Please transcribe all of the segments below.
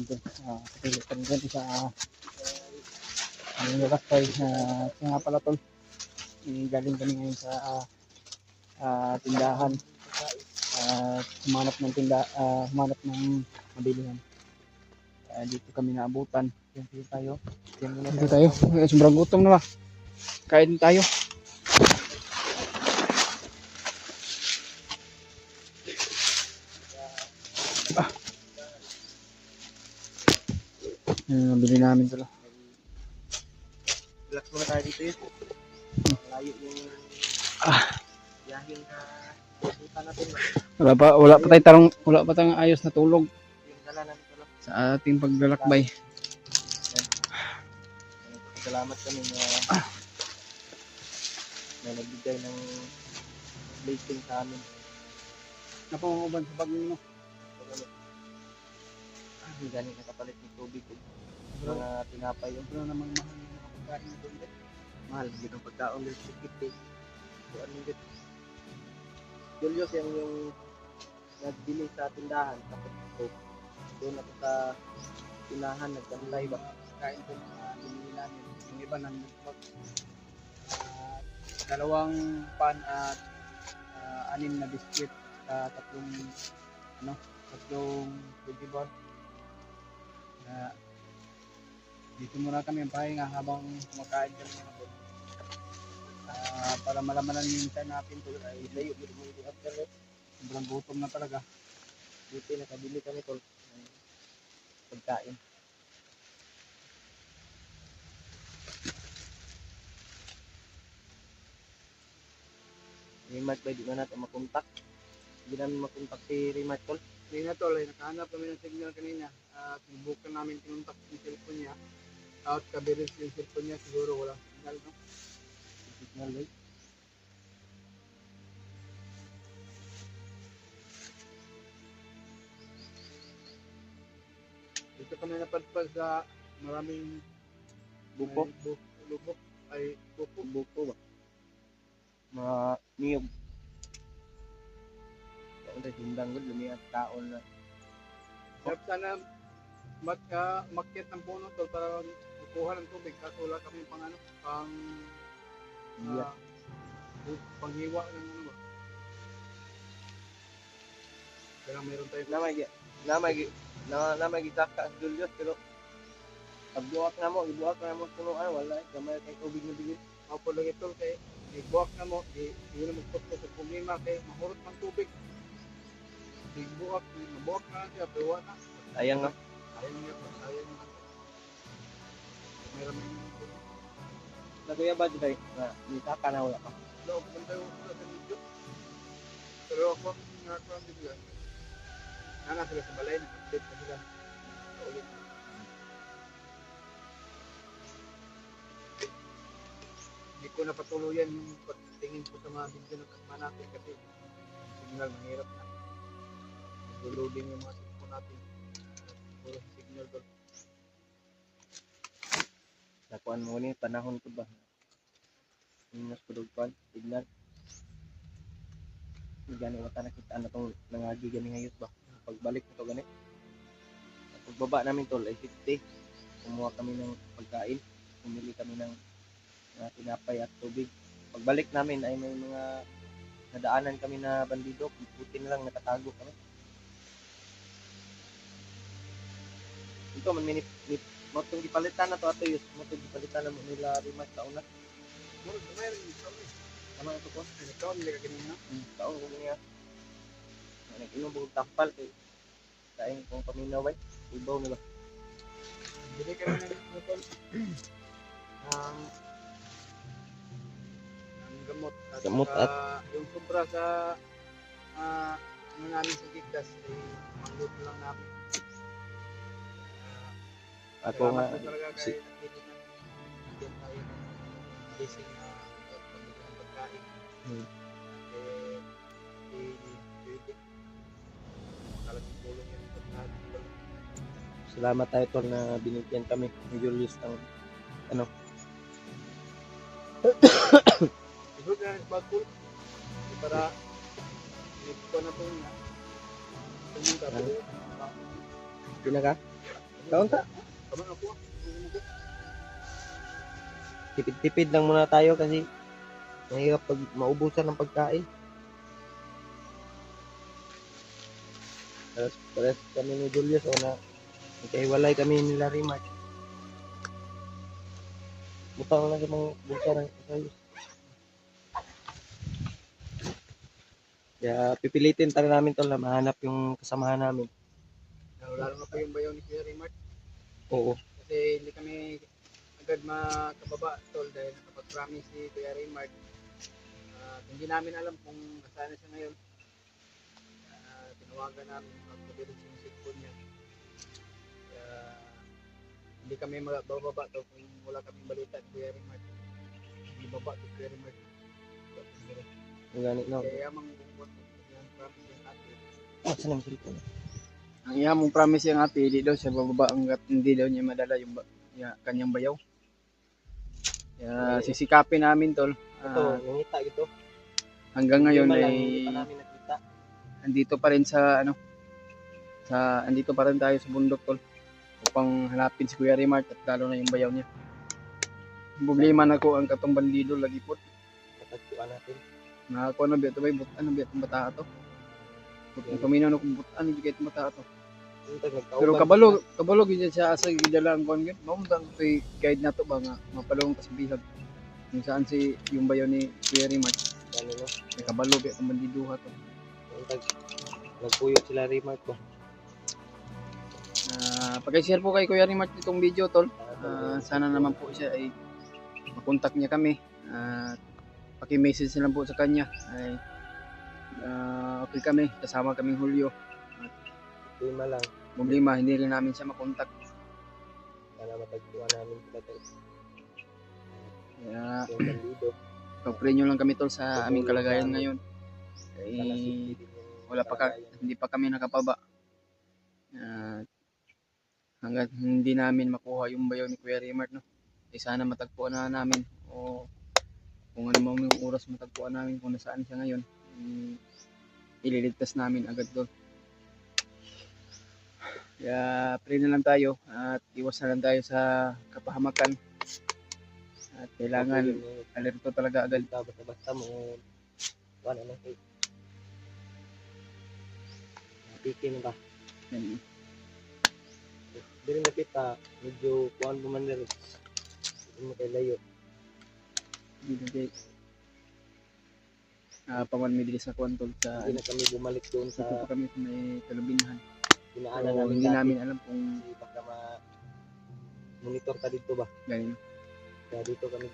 doon. Kapili pa rin sa lalakbay. Kaya nga pala tol, galing kami ngayon sa tindahan. Humanap ng mabilihan. Dito kami naabutan. Dito tayo. Sobrang gutom na ba? Kain tayo. Nabili namin sila. Relax muna tayo dito yun. Malayo yung biyahing na pupunta natin. Wala pa tayong ayos na tulog Yung dala natin ito. sa ating paglalakbay. Salamat kami na nagbigay ng blessing sa amin. Napanguban sa bag mo. Hindi galing nakapalit ng tubig. Mga tinapay yun. Wala namang mahal yung mga pagkain na doon. Mahal, hindi ng pagkaon ng sikit. So, ano yun? Julius yung nagbili sa tindahan. Tapos ito, doon ako sa tinahan, nagkantay ba? Kain doon sa binili namin. Yung iba ng dalawang pan at 6 na biscuit at tatlong vegetable. Dito muna kami ang pahinga habang kumakain kami ng doon. Para malamanan yung time natin to ay layo dito after it. Sobrang gutom na talaga. Dito nakabili kami tol ng pagkain. Remark ba, di na natin makontak. Hindi namin makontak si Remark tol. Hindi na tol, nakahanap kami ng signal kanina. Sinubukan namin kinontak yung cellphone niya. Out kabiris yung cellphone niya, siguro walang signal, no? Signal eh. Dito kami napadpad sa maraming Buko. lubok ay buko. Buko ba? Mga niyog. Kaya ulit, hindang gud lumiat taon na. Sarap sana makyat ng puno tol para kukuha ng tubig. Kaso wala kami panghiwa ng ano ba. Kaya meron tayo Namay gitaka sa Julius pero pagbuak na mo punuan wala gamay kay tubig na bigit. Apo lang ito kay ibuak na mo, di na magputpo sa problema kay mahurot ng tubig. Mabuak na siya, pero wala na. Sayang nga. Sayang na. Meron may Nakuya ba dito na gitaka na wala pa. loob ng tayo sa video. Pero ako, nakakuha ang bigla. Nana sila sa balay, nag-update na sila. Ulit. Hindi ko napatuluyan yung pagtingin ko sa mga video ng kasama natin kasi signal mahirap na. Nag-loading yung mga cellphone natin. Puro sa signal doon. Nakuan mo ni panahon ko ba? Mas pudugpan, signal. Gani wata nakita na tong nangagi gani hayos ba? Pagbalik na to gani. Pagbaba namin tol ay 50. Kumuha kami ng pagkain. Pumili kami ng tinapay at tubig. Pagbalik namin ay may mga nadaanan kami na bandido. Puti na lang nakatago kami. Ito man motong gipalitan na to ato yus. Motong gipalitan na mo nila Rimas taon na. Mayroon yung ito eh. Ano ito ko? Ito, nila ka ganyan na. Taon ko niya. Nag-inom bukong tampal kay kain kong paminaw ba? Ibaw na ba? Bili kami ng motor. Ang gamot. Gamot at yung sobra sa ano namin sa Gigdas ay mangluto lang namin. ako nga talaga si kay nakikita natin tayo ng blessing na pagkain. Malaking tulong yan sa natin. salamat tayo tol na binigyan kami ni Julius ng ano. Siguro na nagbago para hindi ko na ito na. Pinaka? Kaon ta. Kaman ako. Tipid-tipid lang muna tayo kasi mahirap pag maubusan ng pagkain. Pares kami ni Julius o na magkahiwalay kami nila Rimark. Butang na sa mga bulsa ng ayos. Kaya pipilitin talaga namin tol na mahanap yung kasamahan namin. Lalo na po yung bayaw ni Kuya Raymart. Oo. Kasi hindi kami agad makababa tol dahil nakapag-promise si Kuya Raymart. Hindi namin alam kung nasaan na siya ngayon. Tinawagan namin magpabilis yung cellphone niya. Hindi kami bababa tol kung wala kaming balita ni Kuya Raymart. Hindi baba si Kuya Raymart. Ang ganit no. Kaya mang bumbuat yung promise yung ate. Saan ang cellphone? Ang iya mong promise yung ate, hindi daw siya bababa hanggat hindi daw niya madala yung kanyang bayaw. Kaya sisikapin namin tol. Ito, nangita ito. Hanggang ngayon Hindi ay pa namin nakita. andito pa rin andito pa rin tayo sa bundok tol upang hanapin si Kuya Raymart at lalo na yung bayaw niya. Problema na ko ang katong bandido lagi po. Matagpuan natin. Nakakuha na biya ito ba? Butan na biya itong bata ito. Butan paminaw na kung butan na biya itong bata ito. Pero kabalo gid siya asa gidala ang kon gyud. Maumdang toy guide nato ba nga mapalong kasbihan. Kung saan si yung bayaw ni Kuya Raymart. Ano no? Kabalo biya itong bandiduha to. Nagpuyot sila Rimark ba? Pag-share po kay Kuya Raymart itong video tol. Sana naman po siya ay makontak niya kami. Paki-message na lang po sa kanya ay okay kami, kasama kaming Hulyo. Lima lang. Problema, hindi rin namin siya makontak. Para matagpuan namin sila tol. Kaya Yung bandido. pag-pray nyo lang kami tol sa aming kalagayan ngayon. Sana Eh, safety din yung wala pa hindi pa kami nakapaba. Hanggat hindi namin makuha yung bayaw ni Kuya Raymart no. Eh sana matagpuan na namin o kung ano mang yung oras matagpuan namin kung nasaan siya ngayon. Ililigtas namin agad doon. Kaya pray na lang tayo at iwas na lang tayo sa kapahamakan. At kailangan alerto talaga agad. Basta mo wala na kay pikin ba? Dili nakita medyo kuan mo man diri. Hindi mo kay layo. Dito kay paman midri sa kontol sa Hindi na kami bumalik doon dito sa pa kami sa may kalubinhan. dinaanan So, namin hindi dati. namin alam kung Kasi baka monitor ka dito ba? galing. Kaya dito kami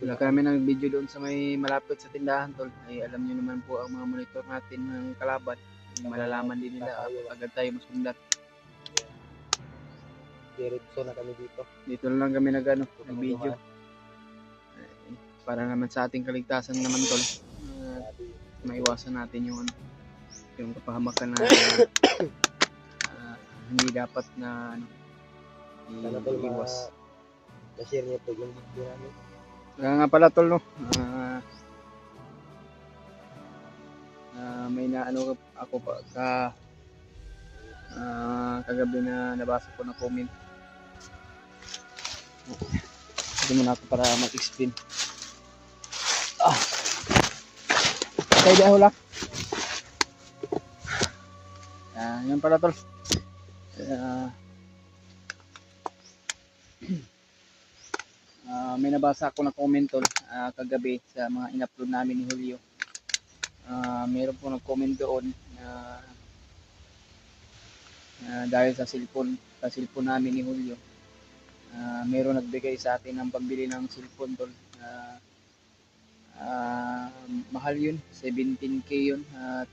Wala kami ng video doon sa may malapit sa tindahan tol. Ay alam niyo naman po ang mga monitor natin ng kalaban. Malalaman din nila agad tayo masundan. diretso na kami dito. Dito lang kami nag-video. Para naman sa ating kaligtasan naman tol. Maiwasan natin yung kapahamakan na hindi dapat na Sana tol iwas. ma-share niyo po yung video namin. Kaya nga pala tol no. May naano ako pa kagabi na nabasa ko na comment. Hindi mo na ako para mag-explain. Okay, dahil hula. Yan pala tol. May nabasa ako na comment tol kagabi sa mga in-upload namin ni Julio. Meron po nag-comment doon na dahil sa cellphone namin ni Julio. Meron nagbigay sa atin ng pambili ng cellphone tol. Mahal yun, 17K yun at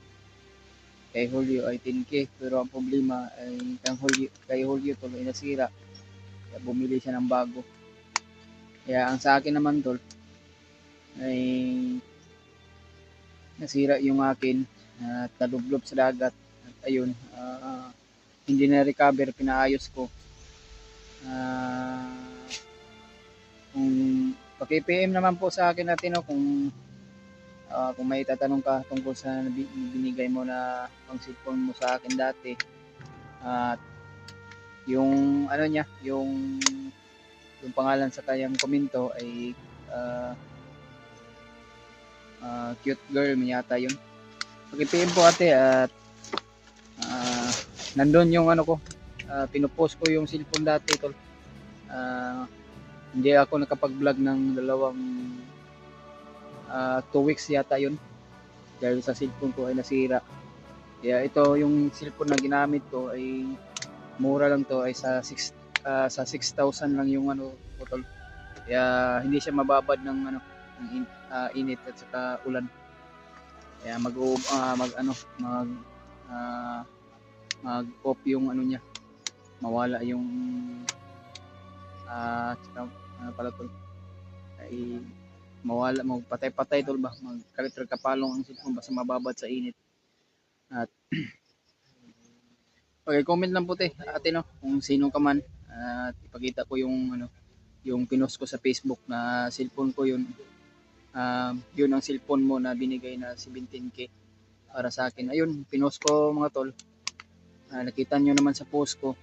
kay Julio ay 10K, pero ang problema ay kay Julio tol ay nasira, kaya bumili siya ng bago. Kaya ang sa akin naman tol ay nasira yung akin at nadublob sa dagat at ayun, hindi na recover, pinaayos ko. Kung paki-PM naman po sa akin natin no, kung may tatanong ka tungkol sa binigay mo na pang cellphone mo sa akin dati at yung ano niya, yung pangalan sa kanyang komento ay cute girl yata yun. Pag-PM po ate at nandun yung ano ko, pinupost ko yung cellphone dati tol. Hindi ako nakapag-vlog ng dalawang 2 weeks yata yun dahil sa cellphone ko ay nasira. Kaya ito yung cellphone na ginamit ko ay mura lang to, ay sa 6,000 lang yung ano ko tol. Kaya hindi siya mababad ng ano ng init at saka ulan. Kaya mag off yung ano niya, mawala yung saka, ano pala tol, ay mawala, magpatay-patay tol ba, magkalit kapalong ang cellphone basta mababad sa init. At pag-comment lang po ate no, kung sino ka man, at ipakita ko yung ano, yung pinost ko sa Facebook na cellphone ko yun. Yun ang cellphone mo na binigay na 17K para sa akin. Ayun, pinost ko mga tol. Nakita nyo naman sa post ko.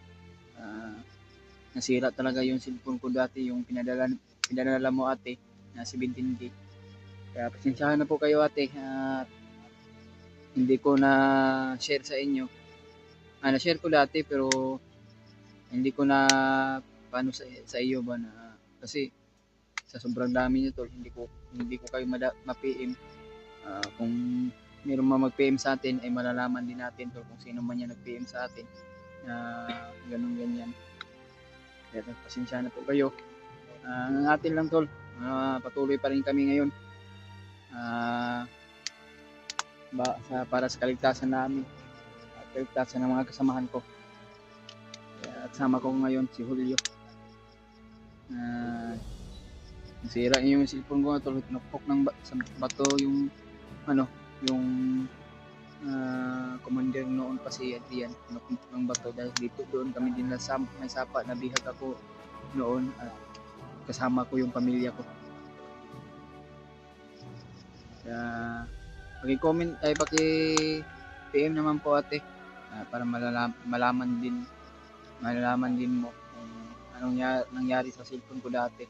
Nasira talaga yung cellphone ko dati, yung pinadala mo ate na 17K. Kaya pasensyahan na po kayo ate. Hindi ko na share sa inyo. Na-share ko dati pero hindi ko na paano sa iyo ba na, kasi sa sobrang dami nyo tol, hindi ko kayo ma-PM. Kung mayroong mag-PM sa atin ay malalaman din natin tol kung sino man yan nag-PM sa atin. Ganun ganyan. Kaya pasensya na po kayo. Ang atin lang tol, patuloy pa rin kami ngayon. Para sa kaligtasan namin at kaligtasan ng mga kasamahan ko. At sama ko ngayon si Julio. Nasira yung cellphone ko tol, tinukpok ng sa bato yung ano, yung commander noon pa si Adrian, tinukpok ng bato dahil dito doon kami din may sapa, nabihag ako noon at kasama ko yung pamilya ko. Kaya paki-comment ay paki-PM naman po ate, para malaman din mo kung anong nangyari sa cellphone ko dati.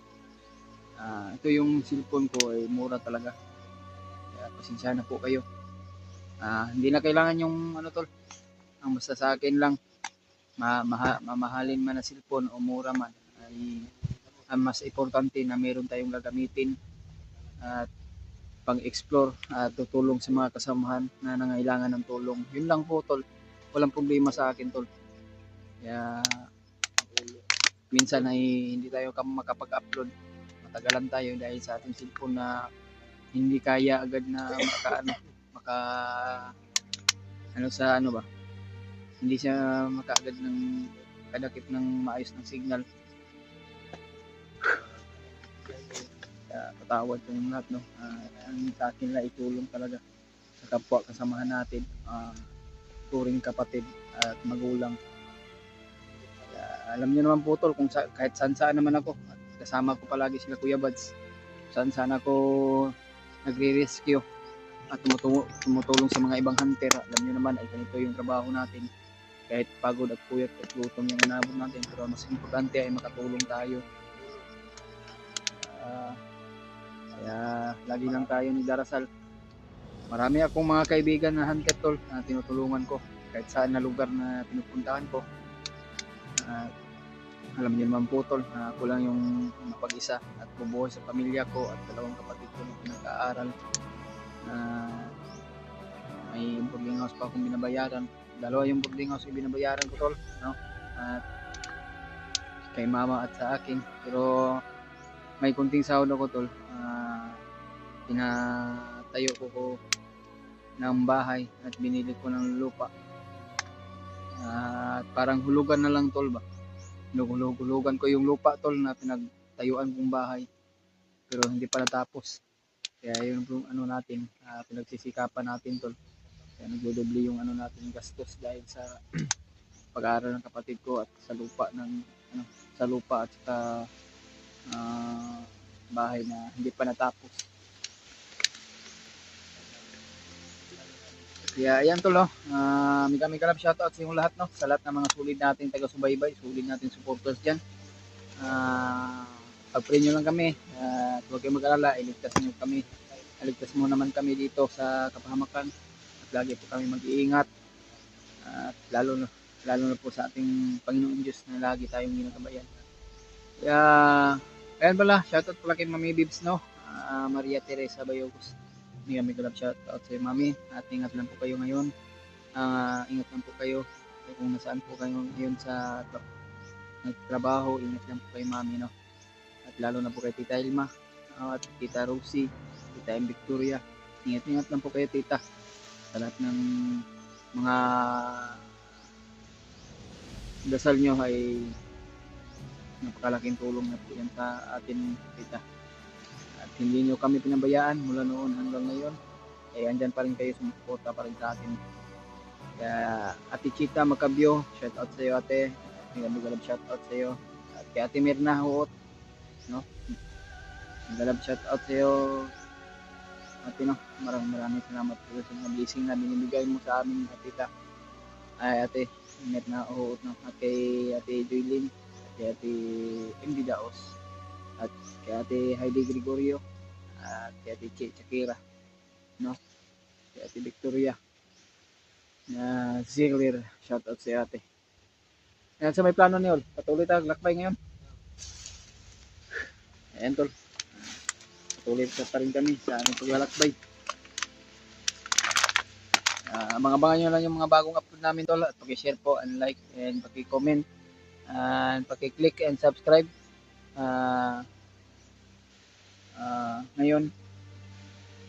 Ito yung cellphone ko ay mura talaga. Kaya pasensya na po kayo. Hindi na kailangan yung ano tol. Ang basta sa akin lang, mamahalin man na cellphone o mura man, ay ang mas importante na meron tayong gagamitin at pang-explore at tutulong sa mga kasamahan na nangailangan ng tulong. Yun lang po tol. Walang problema sa akin tol. Kaya minsan ay hindi tayo makapag-upload. Matagalan tayo dahil sa ating cellphone na hindi kaya agad na hindi siya makaagad ng kadakip ng maayos ng signal. Patawad po yung lahat no. Ang sa akin lang itulong talaga sa kapwa kasamahan natin, turing kapatid at magulang. Alam niyo naman po tol kung kahit saan naman ako, kasama ko palagi sila Kuya Bads. Saan ako nagre-rescue at tumutulong sa mga ibang hunter. Alam niyo naman ay ganito yung trabaho natin. Kahit pagod at puyat at gutom yung inabot natin, pero mas importante ay makatulong tayo. Kaya lagi lang tayo nagdarasal. Marami akong mga kaibigan na hunter tol na tinutulungan ko kahit saan na lugar na pinupuntahan ko. Alam niyo naman po tol, ako lang yung mapag-isa at bubuhay sa pamilya ko at dalawang kapatid ko na pinag-aaral. May boarding house pa akong binabayaran. Dalawa yung boarding house yung binabayaran ko tol, no? At kay mama at sa akin. Pero may kunting sahod ako tol. Pinatayo ko ng bahay at binili ko ng lupa. At parang hulugan na lang tol ba? Hulugan ko yung lupa tol na pinagtayuan kong bahay. Pero hindi pa natapos. Kaya yun yung ano natin, pinagsisikapan natin tol. Kaya nagdodoble yung ano natin gastos dahil sa pag-aaral ng kapatid ko at sa lupa at sa bahay na hindi pa natapos. Kaya ayan tol, no? May kalab shoutout sa inyong lahat, no? Sa lahat ng mga sulit nating taga-subaybay, sulit nating supporters dyan. Pag-pray nyo lang kami. Huwag kayong mag-alala, iligtas nyo kami. Iligtas mo naman kami dito sa kapahamakan. At lagi po kami mag-iingat. At lalo na po sa ating Panginoon Diyos na lagi tayong ginagabayan. Kaya, ayan pala, shoutout pala kay Mami Bibs, no? Maria Teresa Bayogos. May kalab shoutout sa Mami. At ingat lang po kayo ngayon. Ingat lang po kayo. Kung nasaan po kayo ngayon sa nagtrabaho, ingat lang po kay Mami, no? At lalo na po kay Tita Ilma, at Tita Rosie, Tita M. Victoria. Ingat lang po kayo, Tita. Sa lahat ng mga dasal nyo ay napakalaking tulong na po yan sa atin, Tita. At hindi nyo kami pinabayaan mula noon hanggang ngayon. Ay andyan pa rin kayo, sumusuporta pa rin sa atin. Kaya Ate Chita Macabio, shout out sa iyo, ate. Galab shout out sa iyo. At kay Ate Mirna Huot, no? Galab shout out sa iyo, ate, no? Maraming salamat po sa mga blessing na binibigay mo sa amin, Tita. Ay Ate Mirna Huot, no? At kay Ate Joylyn, at kay Ate MD Daos, at kay Ate Heidi Gregorio, at kay Ate Che Chakira, no? Kay Ate Victoria Ziegler, shout out sa ate. Ayan, sa may plano niyo, patuloy tayo lakbay ngayon. Ayan tol, patuloy pa rin kami sa aming paglalakbay. Abangan nyo lang yung mga bagong upload namin tol, at paki-share po and like and paki-comment and paki-click and subscribe. Ngayon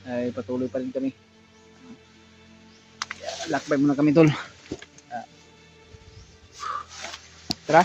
ay patuloy pa rin kami. Lakbay muna kami tol. Tara.